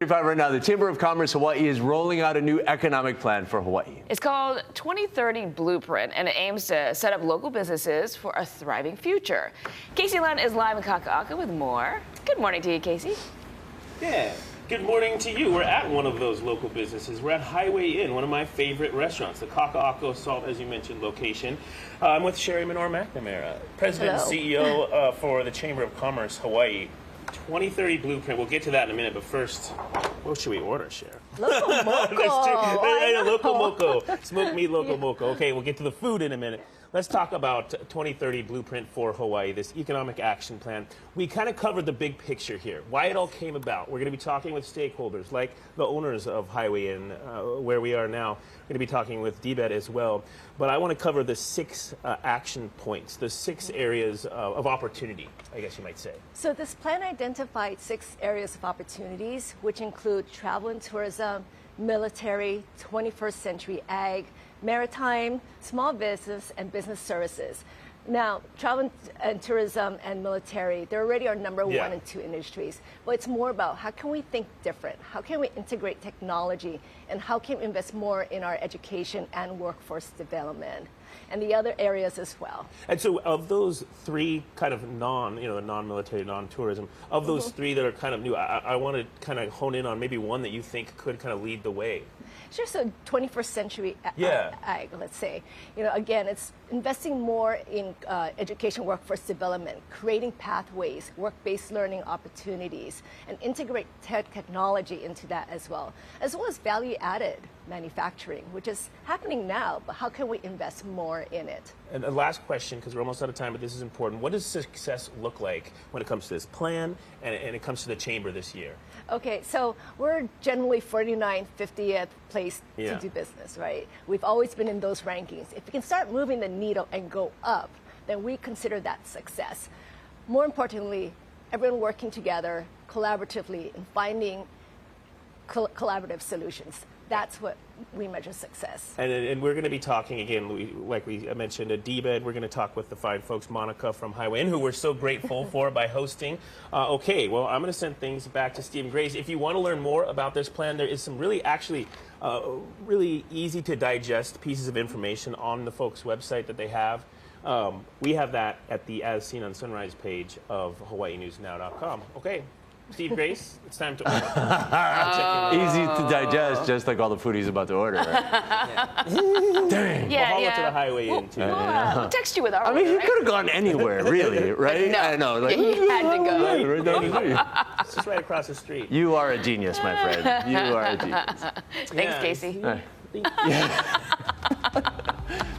Right now, the Chamber of Commerce Hawaii is rolling out a new economic plan for Hawaii. It's called 2030 Blueprint, and it aims to set up local businesses for a thriving future. Casey Lund is live in Kaka'aka with more. Good morning to you, Casey. Yeah, good morning to you. We're at one of those local businesses. We're at Highway Inn, one of my favorite restaurants, the Kaka'ako Salt, as you mentioned, location. I'm with Sherry Menor-McNamara, President and CEO for the Chamber of Commerce Hawaii. 2030 Blueprint. We'll get to that in a minute, but first, what should we order, Cher? Loco Moco. Loco Moco. Smoked meat Loco Moco. Okay, we'll get to the food in a minute. Let's talk about 2030 Blueprint for Hawaii, this economic action plan. We kind of covered the big picture here, why it all came about. We're going to be talking with stakeholders like the owners of Highway Inn, where we are now. We're going to be talking with DBED as well. But I want to cover the 6 action points, the 6 areas of opportunity, I guess you might say. So this plan identified 6 areas of opportunities, which include travel and tourism, military, 21st century ag, maritime, small business, and business services. Now, travel and tourism and military, they're already our number 1 and 2 industries. But it's more about how can we think different? How can we integrate technology? And how can we invest more in our education and workforce development? And the other areas as well. And so of those 3 kind of non-military, non-tourism, of those 3 that are kind of new, I want to kind of hone in on maybe one that you think could kind of lead the way. Sure, so 21st century ag, let's say. Again, it's investing more in education workforce development, creating pathways, work-based learning opportunities, and integrate technology into that as well as value-added manufacturing, which is happening now, but how can we invest more in it? And the last question, because we're almost out of time, but this is important. What does success look like when it comes to this plan and it comes to the chamber this year? Okay, so we're generally 49th, 50th place to do business, right? We've always been in those rankings. If we can start moving the needle and go up, then we consider that success. More importantly, everyone working together collaboratively and finding collaborative solutions. That's what we measure success. And we're going to be talking again, like we mentioned, at DBED. We're going to talk with the fine folks, Monica from Highway Inn, who we're so grateful for by hosting. Okay, well, I'm going to send things back to Stephen Grace. If you want to learn more about this plan, there is some really easy to digest pieces of information on the folks' website that they have. We have that at the As Seen on Sunrise page of HawaiiNewsNow.com. Okay. Steve Grace, it's time to order. Easy to digest, just like all the food he's about to order. Right? Dang. We'll haul it to the Highway Inn, too. We'll text you with our I mean, order, he could have gone anywhere, really, right? No, I know. Like, he had to go. Right down the street. It's just right across the street. You are a genius, my friend. You are a genius. Thanks, Casey. Yeah.